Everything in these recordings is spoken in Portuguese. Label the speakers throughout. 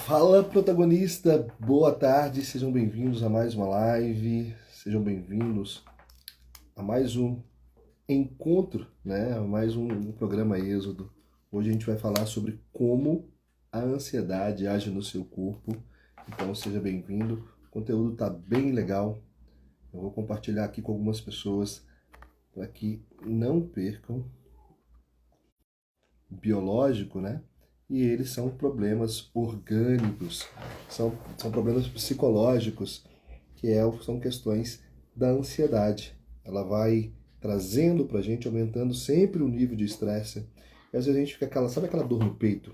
Speaker 1: Fala, protagonista, boa tarde, sejam bem-vindos a mais uma live, sejam bem-vindos a mais um encontro, né? A mais um programa Êxodo. Hoje a gente vai falar sobre como a ansiedade age no seu corpo, então seja bem-vindo, o conteúdo tá bem legal, eu vou compartilhar aqui com algumas pessoas para que não percam. Biológico, né? E eles são problemas orgânicos, são problemas psicológicos, são questões da ansiedade. Ela vai trazendo pra gente, aumentando sempre o nível de estresse. E às vezes a gente fica sabe aquela dor no peito?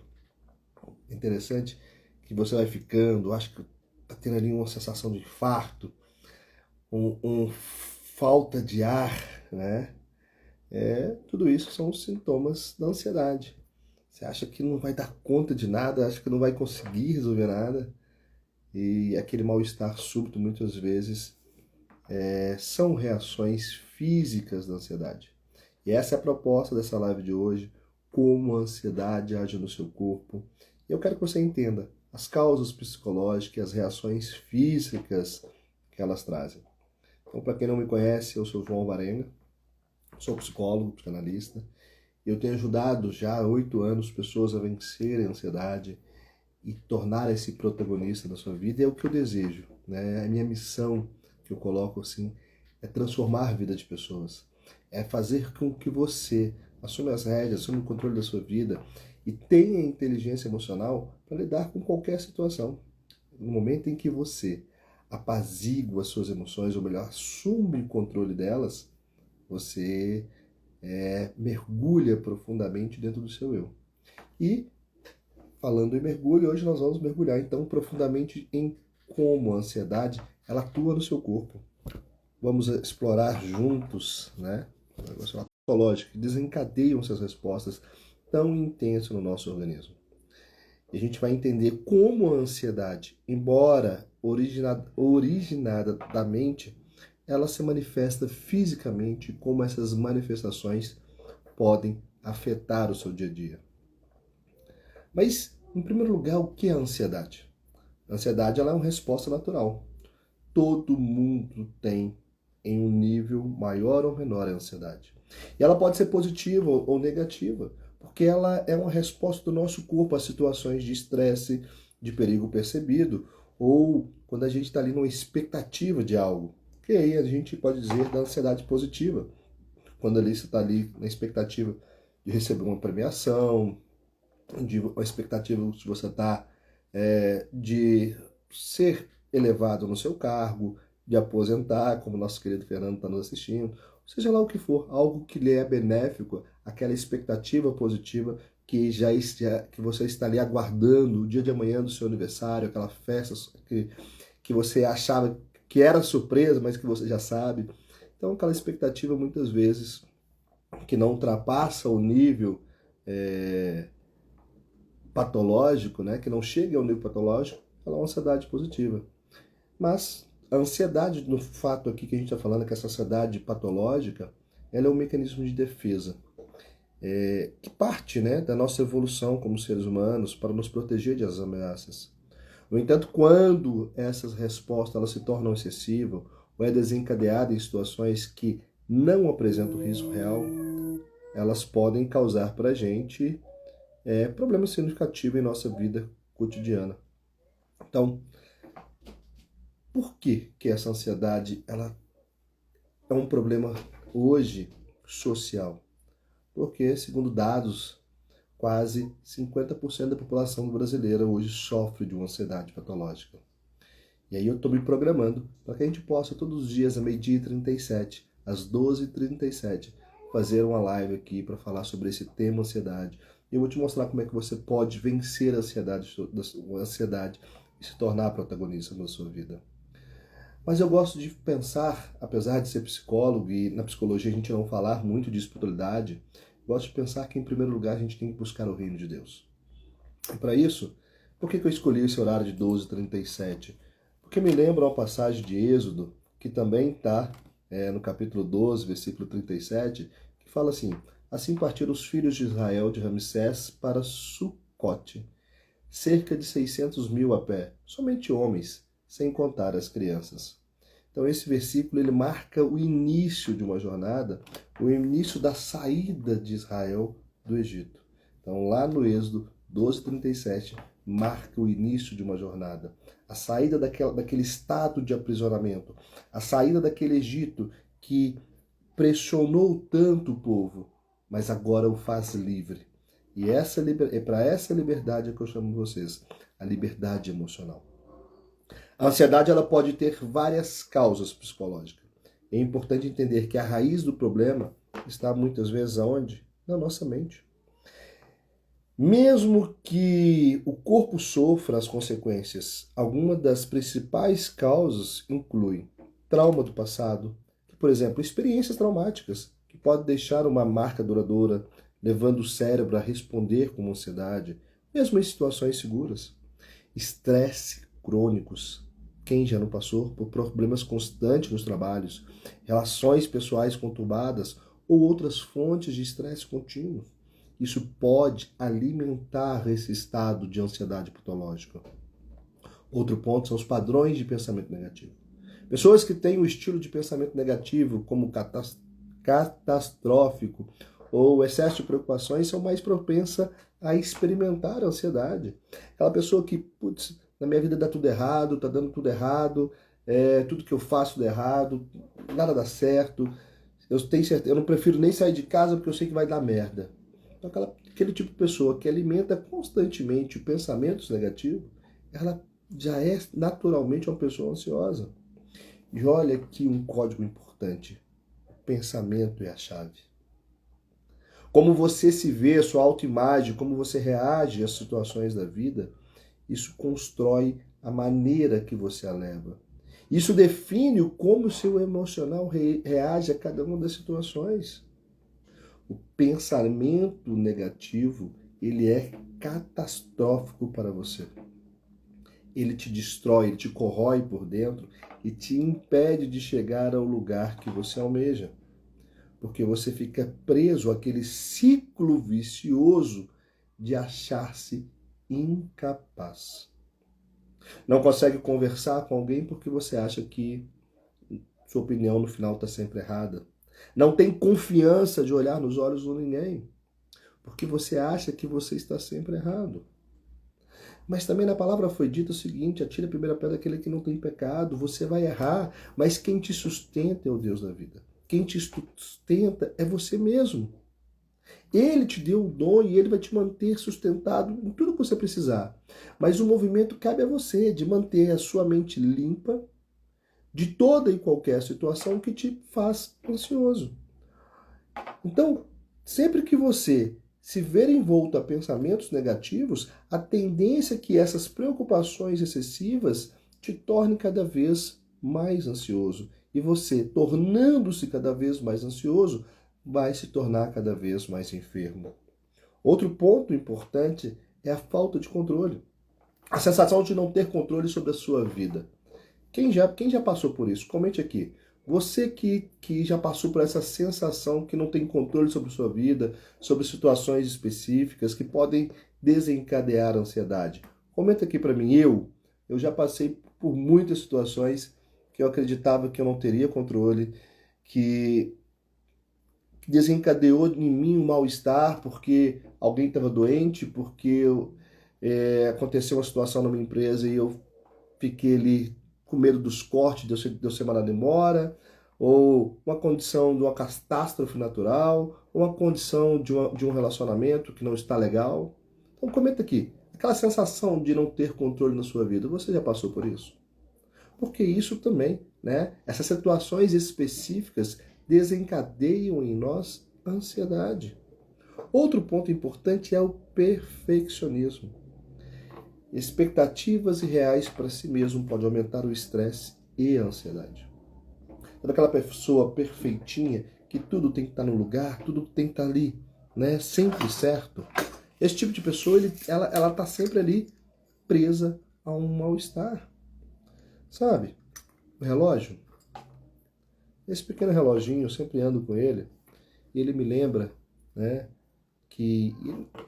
Speaker 1: Interessante, que você vai ficando, acho que tá tendo ali uma sensação de infarto, falta de ar, né? Tudo isso são os sintomas da ansiedade. Você acha que não vai dar conta de nada, acha que não vai conseguir resolver nada. E aquele mal-estar súbito, muitas vezes, são reações físicas da ansiedade. E essa é a proposta dessa live de hoje, como a ansiedade age no seu corpo. E eu quero que você entenda as causas psicológicas e as reações físicas que elas trazem. Então, para quem não me conhece, eu sou João Varenga, sou psicólogo, psicanalista. Eu tenho ajudado já há 8 anos pessoas a vencerem a ansiedade e tornar esse protagonista da sua vida. É o que eu desejo, né? A minha missão que eu coloco assim é transformar a vida de pessoas, é fazer com que você assuma as rédeas, assuma o controle da sua vida e tenha inteligência emocional para lidar com qualquer situação. No momento em que você apazigua as suas emoções, ou melhor, assume o controle delas, você mergulha profundamente dentro do seu eu. E, falando em mergulho, hoje nós vamos mergulhar então profundamente em como a ansiedade ela atua no seu corpo. Vamos explorar juntos, né? Um negócio patológico que desencadeiam essas respostas tão intensas no nosso organismo. E a gente vai entender como a ansiedade, embora originada da mente, ela se manifesta fisicamente, como essas manifestações podem afetar o seu dia a dia. Mas, em primeiro lugar, o que é a ansiedade? A ansiedade ela é uma resposta natural. Todo mundo tem, em um nível maior ou menor, a ansiedade. E ela pode ser positiva ou negativa, porque ela é uma resposta do nosso corpo a situações de estresse, de perigo percebido, ou quando a gente está ali numa expectativa de algo. Que aí a gente pode dizer da ansiedade positiva, quando ali você está ali na expectativa de receber uma premiação, de uma expectativa que você está de ser elevado no seu cargo, de aposentar, como nosso querido Fernando está nos assistindo, seja lá o que for, algo que lhe é benéfico, aquela expectativa positiva que você está ali aguardando o dia de amanhã do seu aniversário, aquela festa que você achava que era surpresa, mas que você já sabe. Então, aquela expectativa muitas vezes que não ultrapassa o nível patológico, né, que não chega ao nível patológico, ela é uma ansiedade positiva. Mas a ansiedade, no fato aqui que a gente está falando, que essa ansiedade patológica, ela é um mecanismo de defesa, que parte, né, da nossa evolução como seres humanos para nos proteger das ameaças. No entanto, quando essas respostas elas se tornam excessivas ou é desencadeada em situações que não apresentam risco real, elas podem causar para a gente problemas significativos em nossa vida cotidiana. Então, por que essa ansiedade ela é um problema hoje social? Porque, segundo dados, quase 50% da população brasileira hoje sofre de uma ansiedade patológica. E aí eu estou me programando para que a gente possa todos os dias, a meio-dia e 37, às 12h37, fazer uma live aqui para falar sobre esse tema ansiedade. E eu vou te mostrar como é que você pode vencer a ansiedade e se tornar protagonista da sua vida. Mas eu gosto de pensar, apesar de ser psicólogo e na psicologia a gente não falar muito de espiritualidade, gosto de pensar que em primeiro lugar a gente tem que buscar o reino de Deus. E para isso, por que eu escolhi esse horário de 12h37? Porque me lembra uma passagem de Êxodo, que também está no capítulo 12, versículo 37, que fala assim: Assim partiram os filhos de Israel de Ramsés para Sucote. cerca de 600 mil a pé, somente homens, sem contar as crianças. Então esse versículo ele marca o início de uma jornada, o início da saída de Israel do Egito. Então lá no Êxodo 12:37 marca o início de uma jornada, a saída daquele estado de aprisionamento, a saída daquele Egito que pressionou tanto o povo, mas agora o faz livre. E é para essa liberdade que eu chamo vocês, a liberdade emocional. A ansiedade ela pode ter várias causas psicológicas. É importante entender que a raiz do problema está muitas vezes aonde? Na nossa mente. Mesmo que o corpo sofra as consequências, algumas das principais causas incluem trauma do passado, por exemplo, experiências traumáticas, que podem deixar uma marca duradoura, levando o cérebro a responder com ansiedade, mesmo em situações seguras. Estresse crônicos. Quem já não passou por problemas constantes nos trabalhos, relações pessoais conturbadas ou outras fontes de estresse contínuo. Isso pode alimentar esse estado de ansiedade patológica. Outro ponto são os padrões de pensamento negativo. Pessoas que têm o estilo de pensamento negativo, como catastrófico ou excesso de preocupações, são mais propensas a experimentar a ansiedade. Aquela pessoa que, putz, na minha vida dá tudo errado, tá dando tudo errado, tudo que eu faço dá errado, nada dá certo, eu não prefiro nem sair de casa porque eu sei que vai dar merda. Então, aquele tipo de pessoa que alimenta constantemente pensamentos negativos, ela já é naturalmente uma pessoa ansiosa. E olha aqui um código importante. O pensamento é a chave. Como você se vê, sua autoimagem, como você reage às situações da vida, isso constrói a maneira que você a leva. Isso define como o seu emocional reage a cada uma das situações. O pensamento negativo, ele é catastrófico para você. Ele te destrói, ele te corrói por dentro e te impede de chegar ao lugar que você almeja. Porque você fica preso àquele ciclo vicioso de achar-se incapaz. Não consegue conversar com alguém porque você acha que sua opinião no final está sempre errada. Não tem confiança de olhar nos olhos de ninguém, porque você acha que você está sempre errado. Mas também na palavra foi dito o seguinte: atira a primeira pedra daquele que não tem pecado. Você vai errar, mas quem te sustenta é o Deus da vida. Quem te sustenta é você mesmo. Ele te deu o dom e ele vai te manter sustentado em tudo que você precisar. Mas o movimento cabe a você, de manter a sua mente limpa de toda e qualquer situação que te faz ansioso. Então, sempre que você se ver envolto a pensamentos negativos, a tendência é que essas preocupações excessivas te tornem cada vez mais ansioso. E você, tornando-se cada vez mais ansioso, vai se tornar cada vez mais enfermo. Outro ponto importante é a falta de controle. A sensação de não ter controle sobre a sua vida. Quem já passou por isso? Comente aqui. Você que já passou por essa sensação que não tem controle sobre sua vida, sobre situações específicas que podem desencadear a ansiedade. Comenta aqui para mim. Eu já passei por muitas situações que eu acreditava que eu não teria controle, que desencadeou em mim um mal-estar porque alguém estava doente, porque aconteceu uma situação na minha empresa e eu fiquei ali com medo dos cortes de eu ser mandado embora, ou uma condição de uma catástrofe natural, ou uma condição de um relacionamento que não está legal. Então comenta aqui, aquela sensação de não ter controle na sua vida, você já passou por isso? Porque isso também, né? Essas situações específicas desencadeiam em nós a ansiedade. Outro ponto importante é o perfeccionismo. Expectativas irreais para si mesmo podem aumentar o estresse e a ansiedade. Sabe aquela pessoa perfeitinha que tudo tem que estar no lugar, tudo tem que estar ali, né? Sempre certo. Esse tipo de pessoa, ela está sempre ali presa a um mal-estar. Sabe? O relógio. Esse pequeno reloginho, eu sempre ando com ele, e ele me lembra, né, que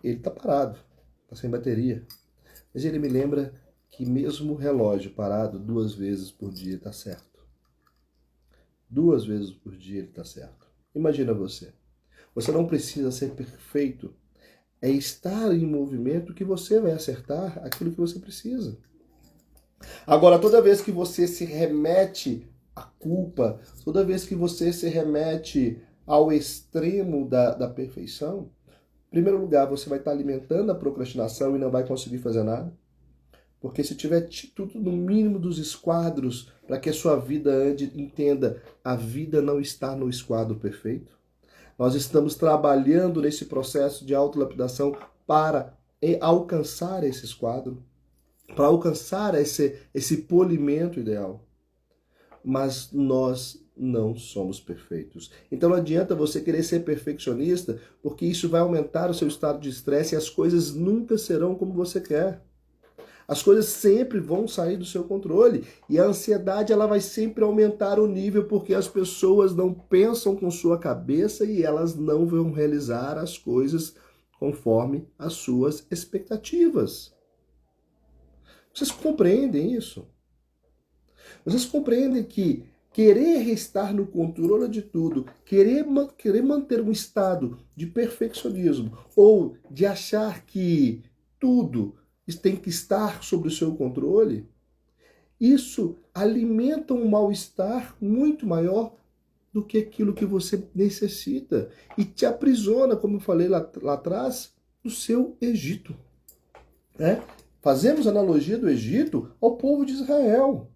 Speaker 1: ele está parado, está sem bateria. Mas ele me lembra que mesmo o relógio parado 2 vezes por dia está certo. 2 vezes por dia ele está certo. Imagina você. Você não precisa ser perfeito. É estar em movimento que você vai acertar aquilo que você precisa. Agora, toda vez que você se remete à culpa, toda vez que você se remete ao extremo da perfeição, em primeiro lugar, você vai estar alimentando a procrastinação e não vai conseguir fazer nada. Porque se tiver tudo no mínimo dos esquadros para que a sua vida ande, entenda, a vida não está no esquadro perfeito. Nós estamos trabalhando nesse processo de autolapidação para alcançar esse esquadro, para alcançar esse polimento ideal. Mas nós não somos perfeitos. Então não adianta você querer ser perfeccionista, porque isso vai aumentar o seu estado de estresse e as coisas nunca serão como você quer. As coisas sempre vão sair do seu controle e a ansiedade ela vai sempre aumentar o nível porque as pessoas não pensam com sua cabeça e elas não vão realizar as coisas conforme as suas expectativas. Vocês compreendem isso? Vocês compreendem que querer estar no controle de tudo, querer manter um estado de perfeccionismo ou de achar que tudo tem que estar sob o seu controle, isso alimenta um mal-estar muito maior do que aquilo que você necessita e te aprisiona, como eu falei lá atrás, no seu Egito. Né? Fazemos analogia do Egito ao povo de Israel,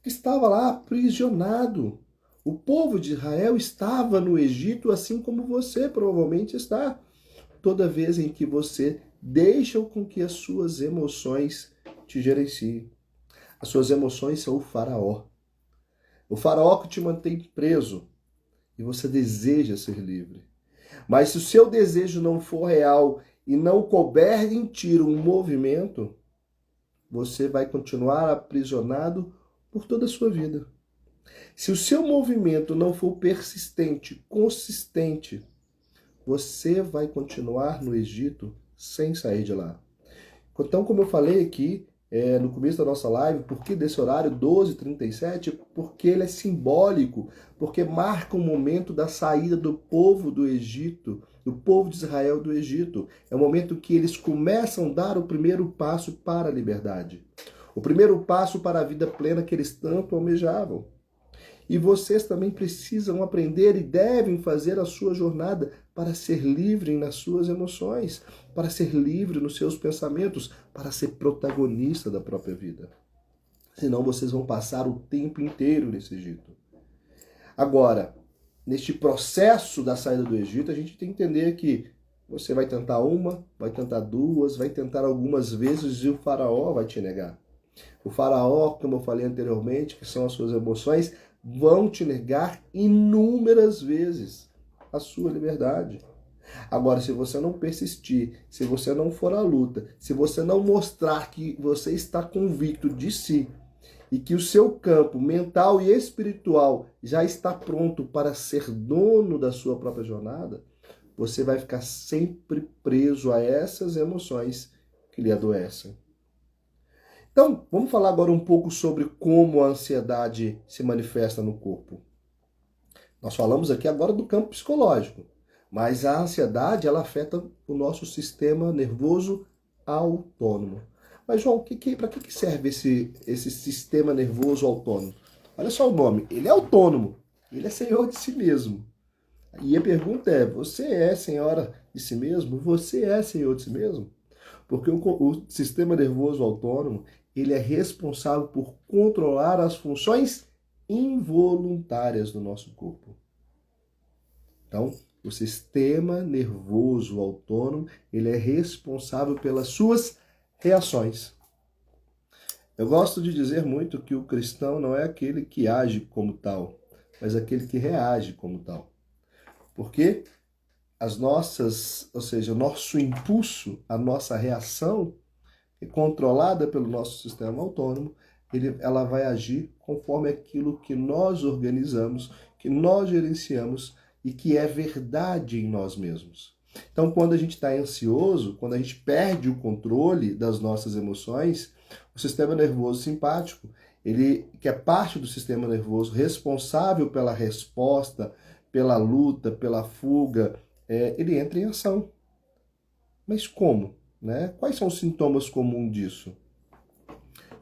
Speaker 1: que estava lá aprisionado. O povo de Israel estava no Egito assim como você provavelmente está. Toda vez em que você deixa com que as suas emoções te gerenciem. As suas emoções são o faraó. O faraó que te mantém preso e você deseja ser livre. Mas se o seu desejo não for real e não couber em ti um movimento, você vai continuar aprisionado por toda a sua vida. Se o seu movimento não for persistente, consistente, você vai continuar no Egito sem sair de lá. Então, como eu falei aqui no começo da nossa live, por que desse horário 12h37? Porque ele é simbólico, porque marca o momento da saída do povo do Egito, do povo de Israel do Egito. É o momento que eles começam a dar o primeiro passo para a liberdade. O primeiro passo para a vida plena que eles tanto almejavam. E vocês também precisam aprender e devem fazer a sua jornada para ser livre nas suas emoções, para ser livre nos seus pensamentos, para ser protagonista da própria vida. Senão vocês vão passar o tempo inteiro nesse Egito. Agora, neste processo da saída do Egito, a gente tem que entender que você vai tentar uma, vai tentar duas, vai tentar algumas vezes e o faraó vai te negar. O faraó, como eu falei anteriormente, que são as suas emoções, vão te negar inúmeras vezes a sua liberdade. Agora, se você não persistir, se você não for à luta, se você não mostrar que você está convicto de si e que o seu campo mental e espiritual já está pronto para ser dono da sua própria jornada, você vai ficar sempre preso a essas emoções que lhe adoecem. Então, vamos falar agora um pouco sobre como a ansiedade se manifesta no corpo. Nós falamos aqui agora do campo psicológico, mas a ansiedade ela afeta o nosso sistema nervoso autônomo. Mas, João, para que serve esse sistema nervoso autônomo? Olha só o nome, ele é autônomo, ele é senhor de si mesmo. E a pergunta é, você é senhora de si mesmo? Você é senhor de si mesmo? Porque o sistema nervoso autônomo, ele é responsável por controlar as funções involuntárias do nosso corpo. Então, o sistema nervoso autônomo, ele é responsável pelas suas reações. Eu gosto de dizer muito que o cristão não é aquele que age como tal, mas aquele que reage como tal. Porque as nossas, ou seja, o nosso impulso, a nossa reação, controlada pelo nosso sistema autônomo, ela vai agir conforme aquilo que nós organizamos, que nós gerenciamos e que é verdade em nós mesmos. Então, quando a gente está ansioso, quando a gente perde o controle das nossas emoções, o sistema nervoso simpático, ele, que é parte do sistema nervoso responsável pela resposta, pela luta, pela fuga, ele entra em ação. Mas como? Né? Quais são os sintomas comuns disso?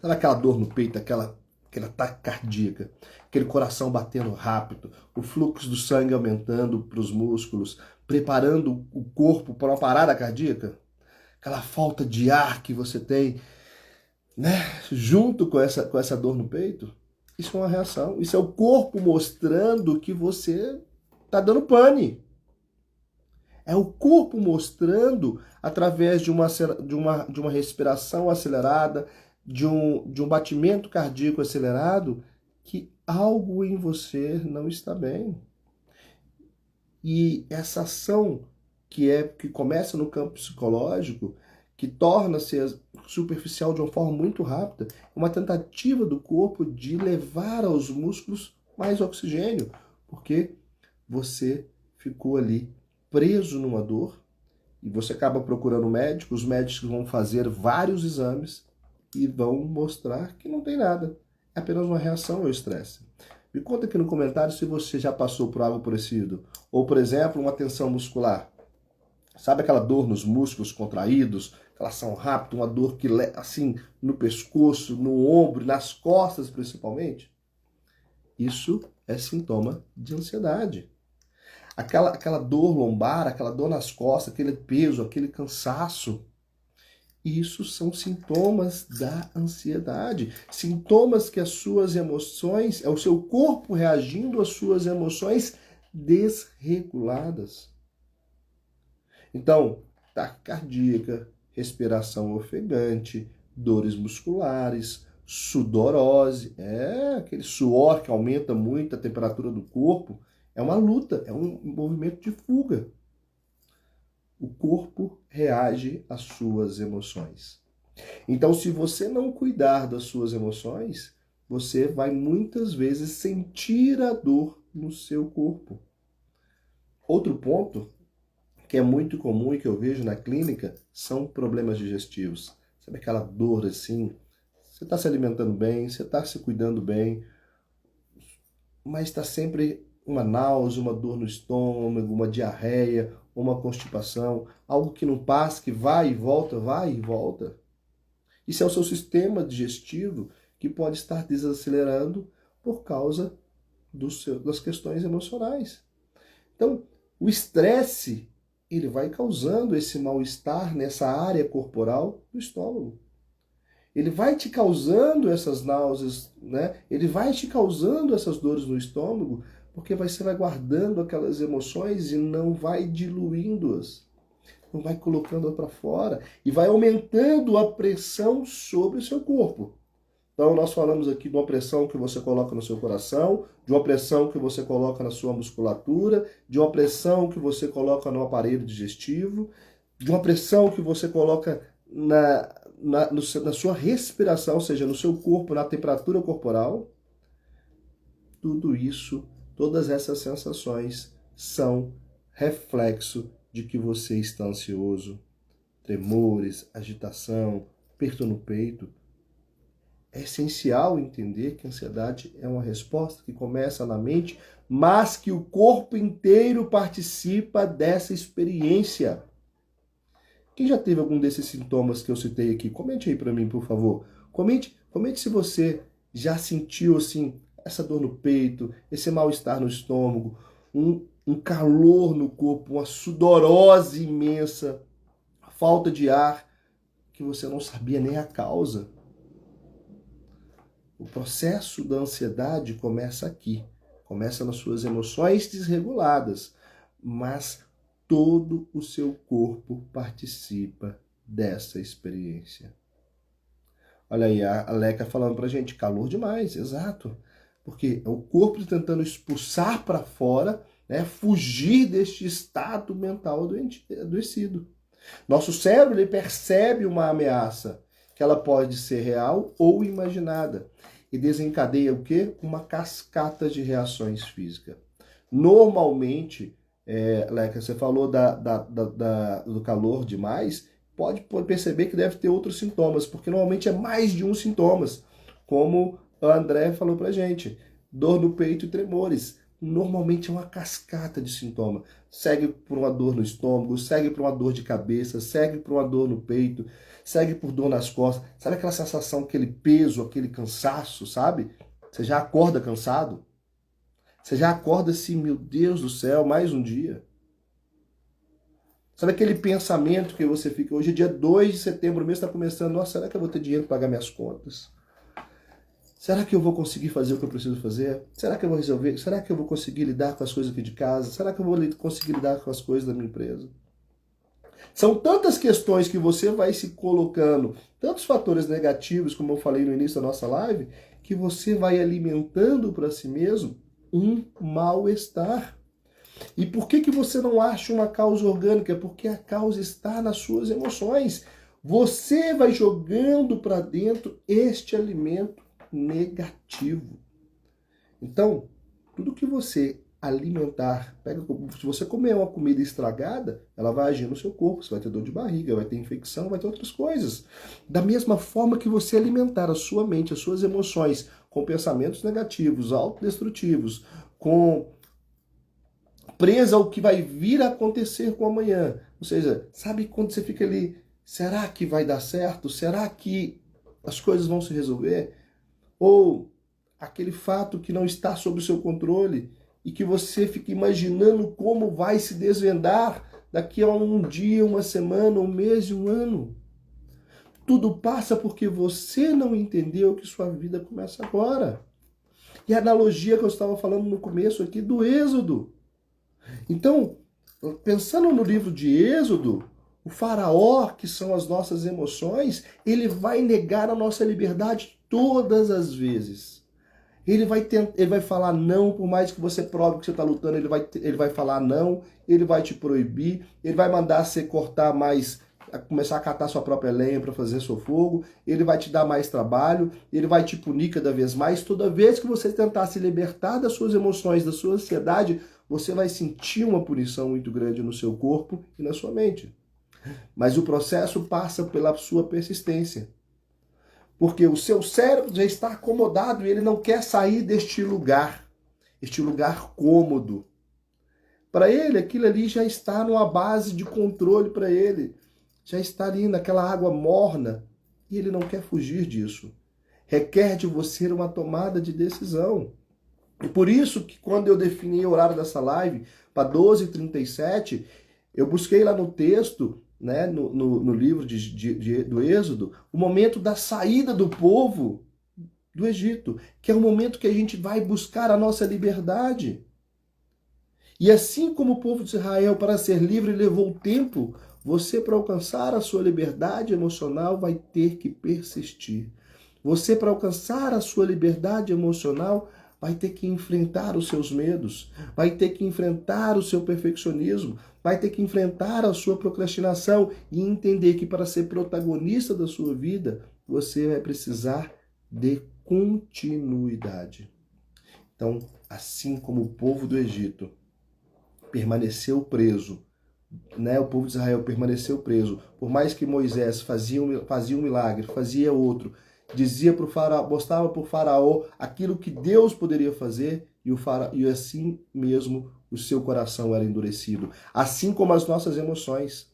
Speaker 1: Sabe aquela dor no peito, aquele ataque cardíaco, aquele coração batendo rápido, o fluxo do sangue aumentando para os músculos, preparando o corpo para uma parada cardíaca? Aquela falta de ar que você tem, né, junto com essa dor no peito? Isso é uma reação. Isso é o corpo mostrando que você está dando pane. É o corpo mostrando, através de uma respiração acelerada, de um batimento cardíaco acelerado, que algo em você não está bem. E essa ação que começa no campo psicológico, que torna-se superficial de uma forma muito rápida, é uma tentativa do corpo de levar aos músculos mais oxigênio, porque você ficou ali preso numa dor e você acaba procurando médico, os médicos vão fazer vários exames e vão mostrar que não tem nada, é apenas uma reação ao estresse. Me conta aqui no comentário se você já passou por algo parecido, ou por exemplo, uma tensão muscular. Sabe aquela dor nos músculos contraídos, aquela ação rápida, uma dor que assim no pescoço, no ombro, nas costas principalmente? Isso é sintoma de ansiedade. Aquela dor lombar, aquela dor nas costas, aquele peso, aquele cansaço, isso são sintomas da ansiedade. Sintomas que as suas emoções, é o seu corpo reagindo às suas emoções desreguladas. Então, taquicardia, respiração ofegante, dores musculares, sudorose, aquele suor que aumenta muito a temperatura do corpo, é uma luta, é um movimento de fuga. O corpo reage às suas emoções. Então, se você não cuidar das suas emoções, você vai muitas vezes sentir a dor no seu corpo. Outro ponto que é muito comum e que eu vejo na clínica são problemas digestivos. Sabe aquela dor assim? Você está se alimentando bem, você está se cuidando bem, mas está sempre uma náusea, uma dor no estômago, uma diarreia, uma constipação, algo que não passa, que vai e volta, vai e volta. Isso é o seu sistema digestivo que pode estar desacelerando por causa das questões emocionais. Então, o estresse, ele vai causando esse mal-estar nessa área corporal do estômago. Ele vai te causando essas náuseas, né? Ele vai te causando essas dores no estômago, porque você vai guardando aquelas emoções e não vai diluindo-as. Não vai colocando para fora e vai aumentando a pressão sobre o seu corpo. Então, nós falamos aqui de uma pressão que você coloca no seu coração, de uma pressão que você coloca na sua musculatura, de uma pressão que você coloca no aparelho digestivo, de uma pressão que você coloca na sua respiração, ou seja, no seu corpo, na temperatura corporal. Tudo isso, todas essas sensações são reflexo de que você está ansioso, tremores, agitação, aperto no peito. É essencial entender que a ansiedade é uma resposta que começa na mente, mas que o corpo inteiro participa dessa experiência. Quem já teve algum desses sintomas que eu citei aqui? Comente aí para mim, por favor. Comente se você já sentiu assim essa dor no peito, esse mal-estar no estômago, um calor no corpo, uma sudorose imensa, falta de ar que você não sabia nem a causa. O processo da ansiedade começa aqui, começa nas suas emoções desreguladas, mas todo o seu corpo participa dessa experiência. Olha aí, a Leca falando pra gente, calor demais, exato. Porque é o corpo tentando expulsar para fora, né, fugir deste estado mental adoecido. Nosso cérebro ele percebe uma ameaça, que ela pode ser real ou imaginada, e desencadeia o quê? Uma cascata de reações físicas. Normalmente, Leca, você falou do calor demais, pode perceber que deve ter outros sintomas, porque normalmente é mais de um sintomas, como o André falou pra gente, dor no peito e tremores. Normalmente é uma cascata de sintoma. Segue por uma dor no estômago, segue por uma dor de cabeça, segue por uma dor no peito, segue por dor nas costas. Sabe aquela sensação, aquele peso, aquele cansaço, sabe? Você já acorda cansado? Você já acorda assim, meu Deus do céu, mais um dia? Sabe aquele pensamento que você fica, hoje é dia 2 de setembro, o mês está começando, nossa, será que eu vou ter dinheiro para pagar minhas contas? Será que eu vou conseguir fazer o que eu preciso fazer? Será que eu vou resolver? Será que eu vou conseguir lidar com as coisas aqui de casa? Será que eu vou conseguir lidar com as coisas da minha empresa? São tantas questões que você vai se colocando, tantos fatores negativos, como eu falei no início da nossa live, que você vai alimentando para si mesmo um mal-estar. E por que você não acha uma causa orgânica? Porque a causa está nas suas emoções. Você vai jogando para dentro este alimento negativo. Então, tudo que você alimentar, se você comer uma comida estragada, ela vai agir no seu corpo, você vai ter dor de barriga, vai ter infecção, vai ter outras coisas. Da mesma forma que você alimentar a sua mente, as suas emoções com pensamentos negativos, autodestrutivos, com presa ao que vai vir a acontecer com amanhã. Ou seja, sabe quando você fica ali, será que vai dar certo? Será que as coisas vão se resolver? Ou aquele fato que não está sob o seu controle e que você fica imaginando como vai se desvendar daqui a um dia, uma semana, um mês e um ano. Tudo passa porque você não entendeu que sua vida começa agora. E a analogia que eu estava falando no começo aqui do Êxodo. Então, pensando no livro de Êxodo, o faraó, que são as nossas emoções, ele vai negar a nossa liberdade todas as vezes. Ele vai falar não, por mais que você prove que você está lutando, ele vai falar não, ele vai te proibir, ele vai mandar você cortar mais, começar a catar sua própria lenha para fazer seu fogo, ele vai te dar mais trabalho, ele vai te punir cada vez mais. Toda vez que você tentar se libertar das suas emoções, da sua ansiedade, você vai sentir uma punição muito grande no seu corpo e na sua mente. Mas o processo passa pela sua persistência. Porque o seu cérebro já está acomodado e ele não quer sair deste lugar, este lugar cômodo. Para ele, aquilo ali já está numa base de controle para ele. Já está ali naquela água morna e ele não quer fugir disso. Requer de você uma tomada de decisão. E por isso que quando eu defini o horário dessa live para 12h37, eu busquei lá no texto, né, no livro do Êxodo, o momento da saída do povo do Egito, que é o momento que a gente vai buscar a nossa liberdade. E assim como o povo de Israel, para ser livre, levou tempo, você, para alcançar a sua liberdade emocional, vai ter que persistir. Você, para alcançar a sua liberdade emocional, vai ter que enfrentar os seus medos, vai ter que enfrentar o seu perfeccionismo, vai ter que enfrentar a sua procrastinação e entender que para ser protagonista da sua vida, você vai precisar de continuidade. Então, assim como o povo do Egito permaneceu preso, né? O povo de Israel permaneceu preso, por mais que Moisés fazia um milagre, fazia outro, dizia para o faraó, mostrava para o faraó aquilo que Deus poderia fazer, e assim mesmo o seu coração era endurecido. Assim como as nossas emoções.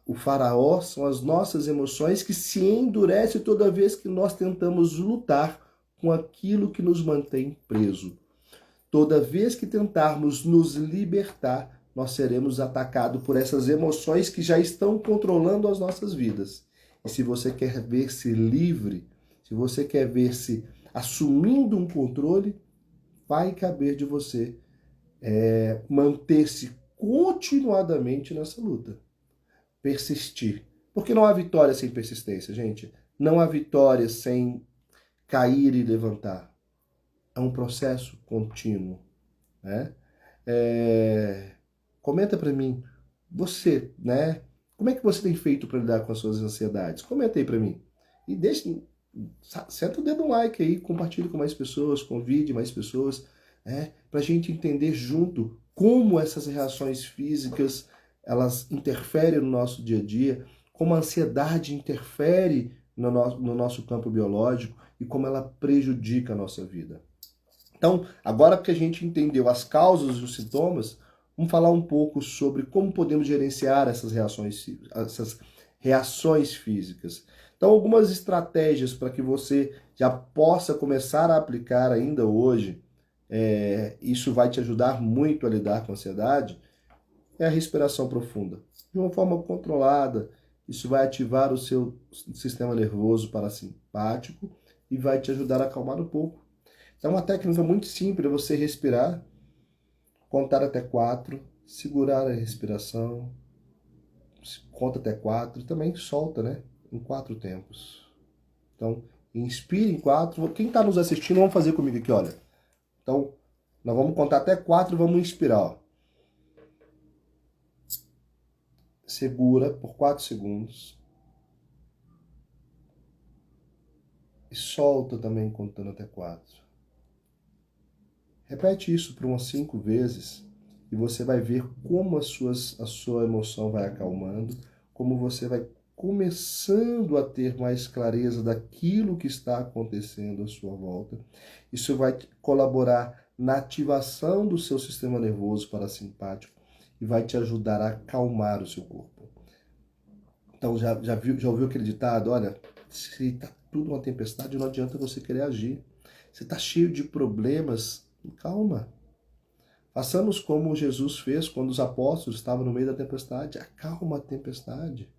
Speaker 1: O faraó são as nossas emoções que se endurecem toda vez que nós tentamos lutar com aquilo que nos mantém preso. Toda vez que tentarmos nos libertar, nós seremos atacados por essas emoções que já estão controlando as nossas vidas. E se você quer ver-se livre, se você quer ver-se assumindo um controle, vai caber de você manter-se continuadamente nessa luta. Persistir. Porque não há vitória sem persistência, gente. Não há vitória sem cair e levantar. É um processo contínuo, né? Comenta para mim, você, né? Como é que você tem feito para lidar com as suas ansiedades? Comenta aí para mim. E senta o dedo no like aí, compartilhe com mais pessoas, convide mais pessoas, para a gente entender junto como essas reações físicas elas interferem no nosso dia a dia, como a ansiedade interfere no nosso campo biológico e como ela prejudica a nossa vida. Então, agora que a gente entendeu as causas e os sintomas, vamos falar um pouco sobre como podemos gerenciar essas reações físicas. Então, algumas estratégias para que você já possa começar a aplicar ainda hoje, isso vai te ajudar muito a lidar com a ansiedade, é a respiração profunda. De uma forma controlada, isso vai ativar o seu sistema nervoso parasimpático e vai te ajudar a acalmar um pouco. Então, uma técnica muito simples é você respirar, contar até 4, segurar a respiração, conta até 4, também solta, né? Em 4 tempos. Então, inspire em 4. Quem está nos assistindo, vamos fazer comigo aqui, olha. Então, nós vamos contar até 4 e vamos inspirar, ó. Segura por 4 segundos. E solta também contando até 4. Repete isso por umas 5 vezes e você vai ver como a sua emoção vai acalmando, como você vai começando a ter mais clareza daquilo que está acontecendo à sua volta. Isso vai colaborar na ativação do seu sistema nervoso parasimpático e vai te ajudar a acalmar o seu corpo. Então, já ouviu aquele ditado? Olha, se está tudo uma tempestade, não adianta você querer agir. Se está cheio de problemas, calma. Façamos como Jesus fez quando os apóstolos estavam no meio da tempestade. Acalma a tempestade.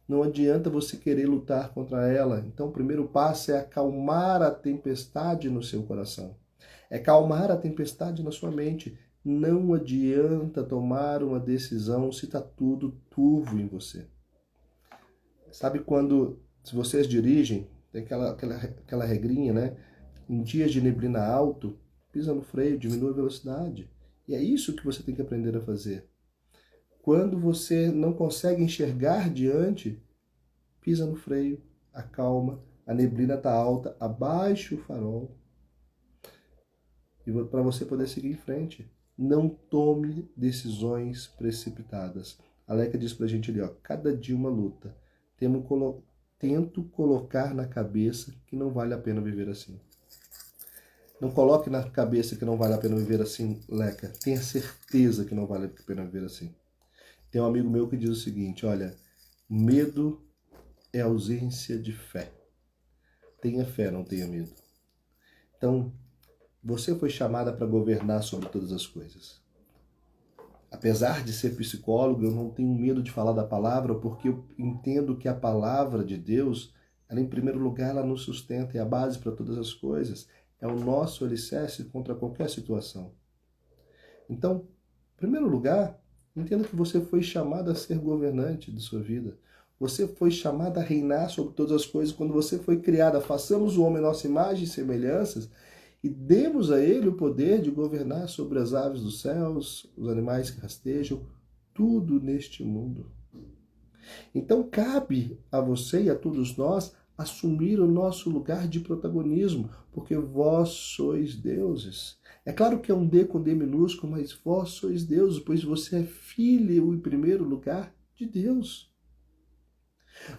Speaker 1: Não adianta você querer lutar contra ela. Então, o primeiro passo é acalmar a tempestade no seu coração. É acalmar a tempestade na sua mente. Não adianta tomar uma decisão se está tudo turvo em você. Sabe quando, se vocês dirigem, tem aquela regrinha, né? Em dias de neblina alto, pisa no freio, diminui a velocidade. E é isso que você tem que aprender a fazer. Quando você não consegue enxergar diante, pisa no freio, acalma, a neblina está alta, abaixe o farol. E para você poder seguir em frente. Não tome decisões precipitadas. A Leca diz pra gente ali, ó, cada dia uma luta. Tento colocar na cabeça que não vale a pena viver assim. Não coloque na cabeça que não vale a pena viver assim, Leca. Tenha certeza que não vale a pena viver assim. Tem um amigo meu que diz o seguinte, olha, medo é ausência de fé. Tenha fé, não tenha medo. Então, você foi chamada para governar sobre todas as coisas. Apesar de ser psicólogo, eu não tenho medo de falar da palavra, porque eu entendo que a palavra de Deus, ela em primeiro lugar, ela nos sustenta, é a base para todas as coisas. É o nosso alicerce contra qualquer situação. Então, em primeiro lugar, entenda que você foi chamado a ser governante de sua vida. Você foi chamado a reinar sobre todas as coisas quando você foi criada. Façamos o homem à nossa imagem e semelhanças e demos a ele o poder de governar sobre as aves dos céus, os animais que rastejam, tudo neste mundo. Então, cabe a você e a todos nós assumir o nosso lugar de protagonismo, porque vós sois deuses. É claro que é um D com D minúsculo, mas vós sois deuses, pois você é filho, em primeiro lugar, de Deus.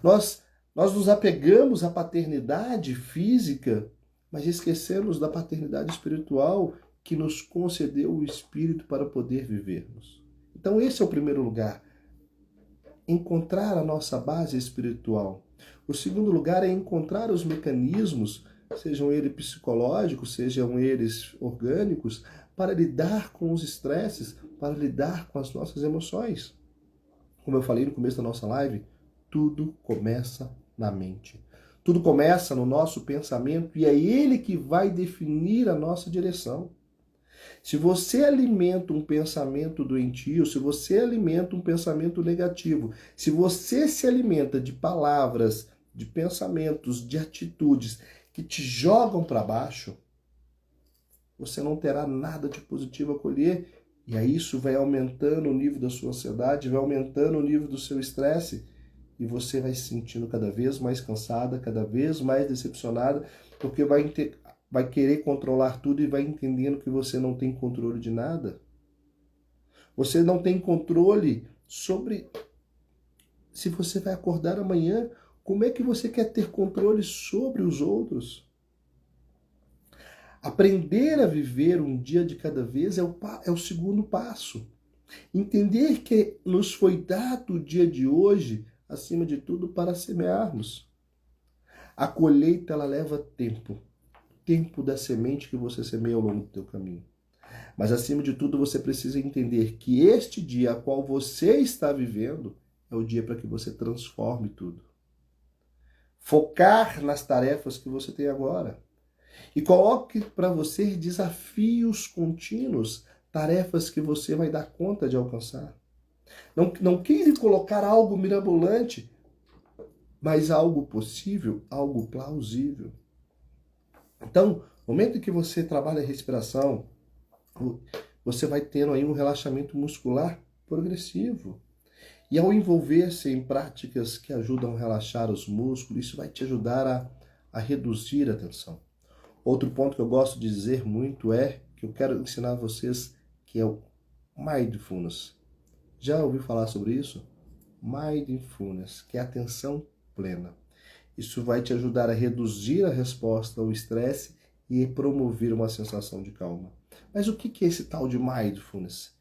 Speaker 1: Nós nos apegamos à paternidade física, mas esquecemos da paternidade espiritual que nos concedeu o Espírito para poder vivermos. Então esse é o primeiro lugar. Encontrar a nossa base espiritual. O segundo lugar é encontrar os mecanismos, sejam eles psicológicos, sejam eles orgânicos, para lidar com os estresses, para lidar com as nossas emoções. Como eu falei no começo da nossa live, tudo começa na mente. Tudo começa no nosso pensamento e é ele que vai definir a nossa direção. Se você alimenta um pensamento doentio, se você alimenta um pensamento negativo, se você se alimenta de palavras, de pensamentos, de atitudes que te jogam para baixo, você não terá nada de positivo a colher. E aí isso vai aumentando o nível da sua ansiedade, vai aumentando o nível do seu estresse e você vai se sentindo cada vez mais cansada, cada vez mais decepcionada, porque vai querer controlar tudo e vai entendendo que você não tem controle de nada. Você não tem controle sobre se você vai acordar amanhã. Como é que você quer ter controle sobre os outros? Aprender a viver um dia de cada vez é o segundo passo. Entender que nos foi dado o dia de hoje, acima de tudo, para semearmos. A colheita, ela leva tempo. Tempo da semente que você semeia ao longo do teu caminho. Mas, acima de tudo, você precisa entender que este dia a qual você está vivendo é o dia para que você transforme tudo. Focar nas tarefas que você tem agora. E coloque para você desafios contínuos, tarefas que você vai dar conta de alcançar. Não queira colocar algo mirabolante, mas algo possível, algo plausível. Então, no momento em que você trabalha a respiração, você vai tendo aí um relaxamento muscular progressivo. E ao envolver-se em práticas que ajudam a relaxar os músculos, isso vai te ajudar a reduzir a tensão. Outro ponto que eu gosto de dizer muito que eu quero ensinar a vocês, que é o Mindfulness. Já ouviu falar sobre isso? Mindfulness, que é atenção plena. Isso vai te ajudar a reduzir a resposta ao estresse e promover uma sensação de calma. Mas o que é esse tal de Mindfulness?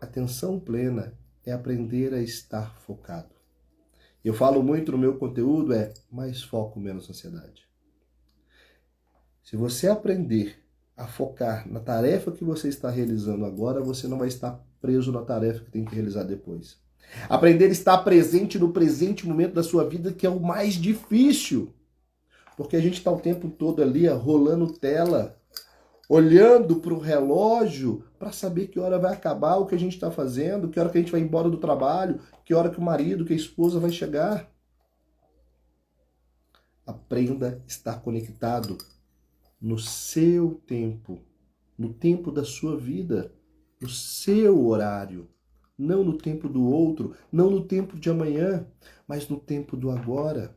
Speaker 1: Atenção plena é aprender a estar focado. Eu falo muito no meu conteúdo, mais foco, menos ansiedade. Se você aprender a focar na tarefa que você está realizando agora, você não vai estar preso na tarefa que tem que realizar depois. Aprender a estar presente no presente momento da sua vida, que é o mais difícil. Porque a gente está o tempo todo ali, rolando tela, olhando para o relógio para saber que hora vai acabar o que a gente está fazendo, que hora que a gente vai embora do trabalho, que hora que o marido, que a esposa vai chegar. Aprenda a estar conectado no seu tempo, no tempo da sua vida, no seu horário, não no tempo do outro, não no tempo de amanhã, mas no tempo do agora.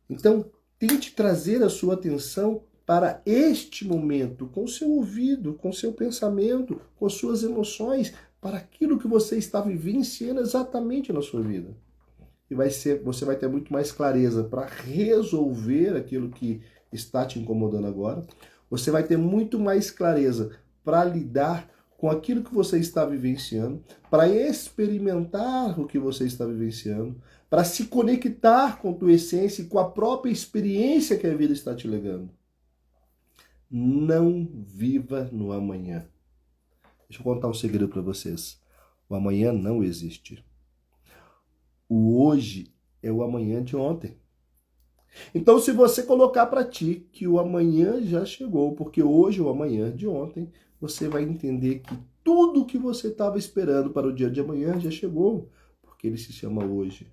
Speaker 1: Então, tente trazer a sua atenção para este momento, com o seu ouvido, com o seu pensamento, com as suas emoções, para aquilo que você está vivenciando exatamente na sua vida. E você vai ter muito mais clareza para resolver aquilo que está te incomodando agora. Você vai ter muito mais clareza para lidar com aquilo que você está vivenciando, para experimentar o que você está vivenciando, para se conectar com a tua essência e com a própria experiência que a vida está te legando. Não viva no amanhã. Deixa eu contar um segredo para vocês. O amanhã não existe. O hoje é o amanhã de ontem. Então, se você colocar para ti que o amanhã já chegou, porque hoje é o amanhã de ontem, você vai entender que tudo o que você estava esperando para o dia de amanhã já chegou, porque ele se chama hoje.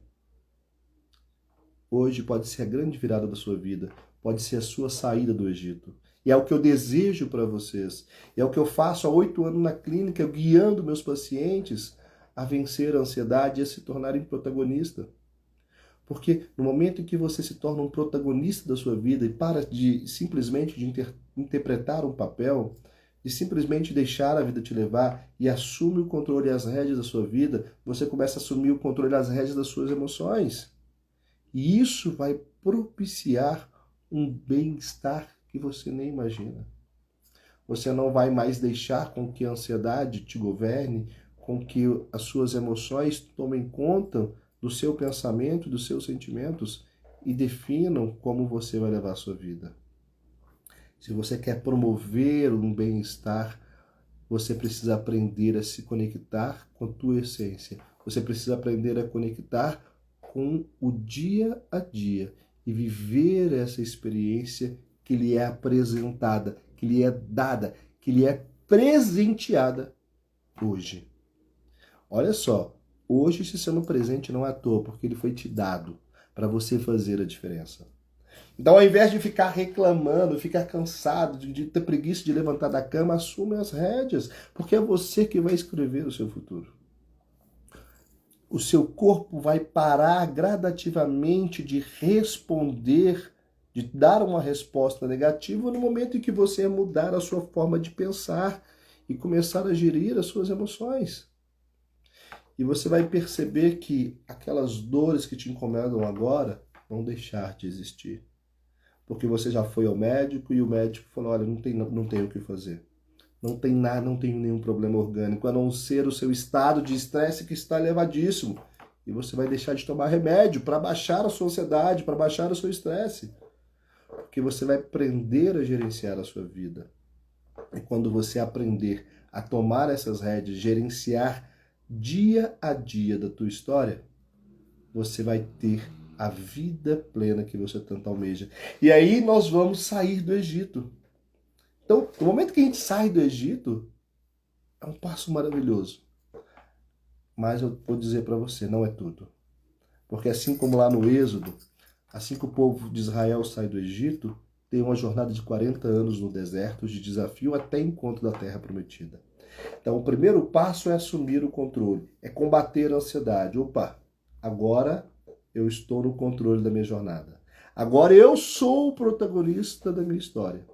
Speaker 1: Hoje pode ser a grande virada da sua vida, pode ser a sua saída do Egito. E é o que eu desejo para vocês. É o que eu faço há 8 anos na clínica, guiando meus pacientes a vencer a ansiedade e a se tornarem protagonistas. Porque no momento em que você se torna um protagonista da sua vida e para de simplesmente interpretar um papel, de simplesmente deixar a vida te levar e assume o controle e as rédeas da sua vida, você começa a assumir o controle e as rédeas das suas emoções. E isso vai propiciar um bem-estar que você nem imagina. Você não vai mais deixar com que a ansiedade te governe, com que as suas emoções tomem conta do seu pensamento, dos seus sentimentos e definam como você vai levar a sua vida. Se você quer promover um bem-estar, você precisa aprender a se conectar com a tua essência. Você precisa aprender a conectar com o dia a dia e viver essa experiência que lhe é apresentada, que lhe é dada, que lhe é presenteada hoje. Olha só, hoje se chama presente não é à toa, porque ele foi te dado para você fazer a diferença. Então, ao invés de ficar reclamando, ficar cansado, de ter preguiça de levantar da cama, assume as rédeas, porque é você que vai escrever o seu futuro. O seu corpo vai parar gradativamente de responder, de dar uma resposta negativa no momento em que você mudar a sua forma de pensar. e começar a gerir as suas emoções. E você vai perceber que aquelas dores que te incomodam agora vão deixar de existir. Porque você já foi ao médico e o médico falou, olha, não tem o que fazer. Não tem nada, não tem nenhum problema orgânico, a não ser o seu estado de estresse que está elevadíssimo. E você vai deixar de tomar remédio para baixar a sua ansiedade, para baixar o seu estresse. Porque você vai aprender a gerenciar a sua vida. E quando você aprender a tomar essas rédeas, gerenciar dia a dia da tua história, você vai ter a vida plena que você tanto almeja. E aí nós vamos sair do Egito. Então, no momento que a gente sai do Egito, é um passo maravilhoso. Mas eu vou dizer para você, não é tudo. Porque assim como lá no Êxodo, assim que o povo de Israel sai do Egito, tem uma jornada de 40 anos no deserto, de desafio até encontro da Terra Prometida. Então, o primeiro passo é assumir o controle, é combater a ansiedade. Opa, agora eu estou no controle da minha jornada. Agora eu sou o protagonista da minha história.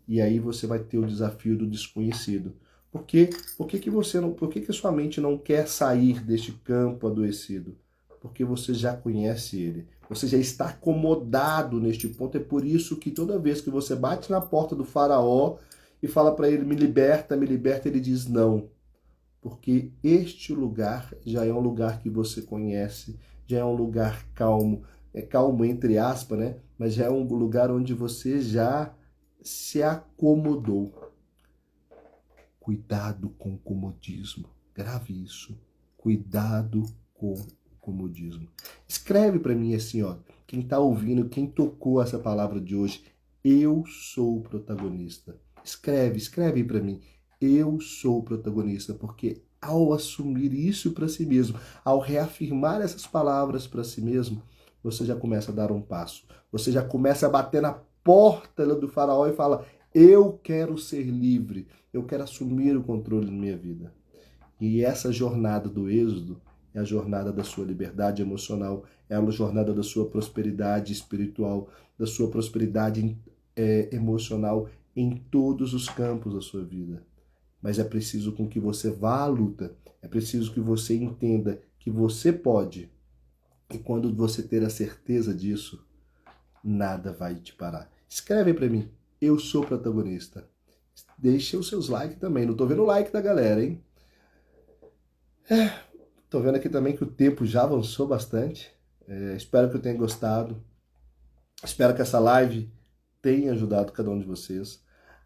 Speaker 1: E aí você vai ter o desafio do desconhecido. Por que a sua mente não quer sair deste campo adoecido? Porque você já conhece ele. Você já está acomodado neste ponto. É por isso que toda vez que você bate na porta do faraó e fala para ele, me liberta, ele diz não. Porque este lugar já é um lugar que você conhece, já é um lugar calmo. É calmo entre aspas, né? Mas já é um lugar onde você já se acomodou. Cuidado com o comodismo. Grave isso. Cuidado com o comodismo. Escreve para mim assim, ó. Quem está ouvindo, quem tocou essa palavra de hoje, eu sou o protagonista. Escreve para mim. Eu sou o protagonista, porque ao assumir isso para si mesmo, ao reafirmar essas palavras para si mesmo, você já começa a dar um passo. Você já começa a bater na porta do faraó e fala, eu quero ser livre, eu quero assumir o controle da minha vida. E essa jornada do êxodo é a jornada da sua liberdade emocional, é a jornada da sua prosperidade espiritual, da sua prosperidade emocional em todos os campos da sua vida. Mas é preciso com que você vá à luta, é preciso que você entenda que você pode. E quando você ter a certeza disso, nada vai te parar. Escreve para mim, eu sou protagonista. Deixe os seus likes também, não tô vendo o like da galera, hein? Tô vendo aqui também que o tempo já avançou bastante. Espero que eu tenha gostado. Espero que essa live tenha ajudado cada um de vocês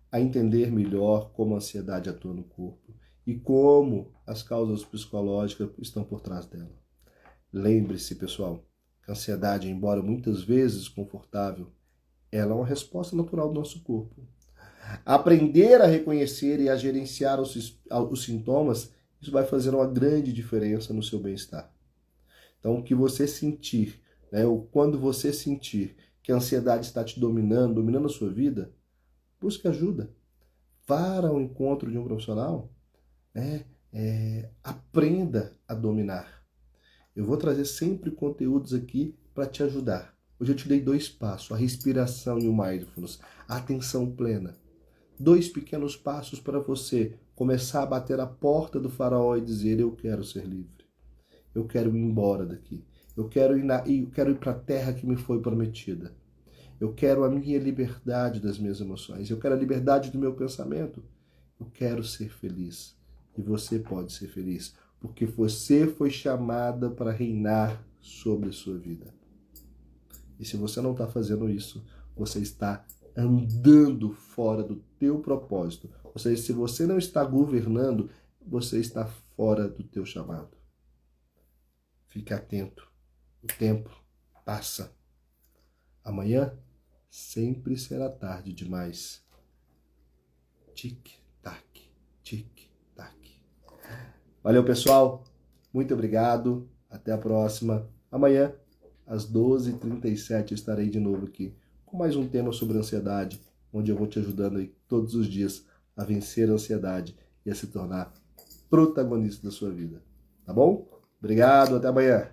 Speaker 1: a entender melhor como a ansiedade atua no corpo e como as causas psicológicas estão por trás dela. Lembre-se, pessoal, que a ansiedade, embora muitas vezes desconfortável, ela é uma resposta natural do nosso corpo. Aprender a reconhecer e a gerenciar os sintomas, isso vai fazer uma grande diferença no seu bem-estar. Então, o que você sentir, né, ou quando você sentir que a ansiedade está te dominando a sua vida, busque ajuda. Vá ao encontro de um profissional, né, aprenda a dominar. Eu vou trazer sempre conteúdos aqui para te ajudar. Hoje eu te dei 2 passos, a respiração e o mindfulness, a atenção plena. 2 pequenos passos para você começar a bater a porta do faraó e dizer, eu quero ser livre. Eu quero ir embora daqui. Eu quero ir para a terra que me foi prometida. Eu quero a minha liberdade das minhas emoções. Eu quero a liberdade do meu pensamento. Eu quero ser feliz. E você pode ser feliz, porque você foi chamada para reinar sobre a sua vida. E se você não está fazendo isso, você está andando fora do teu propósito. Ou seja, se você não está governando, você está fora do teu chamado. Fique atento. O tempo passa. Amanhã sempre será tarde demais. Tic-tac, tic-tac. Valeu, pessoal. Muito obrigado. Até a próxima. Amanhã, às 12h37, estarei de novo aqui com mais um tema sobre ansiedade, onde eu vou te ajudando aí todos os dias a vencer a ansiedade e a se tornar protagonista da sua vida. Tá bom? Obrigado. Até amanhã.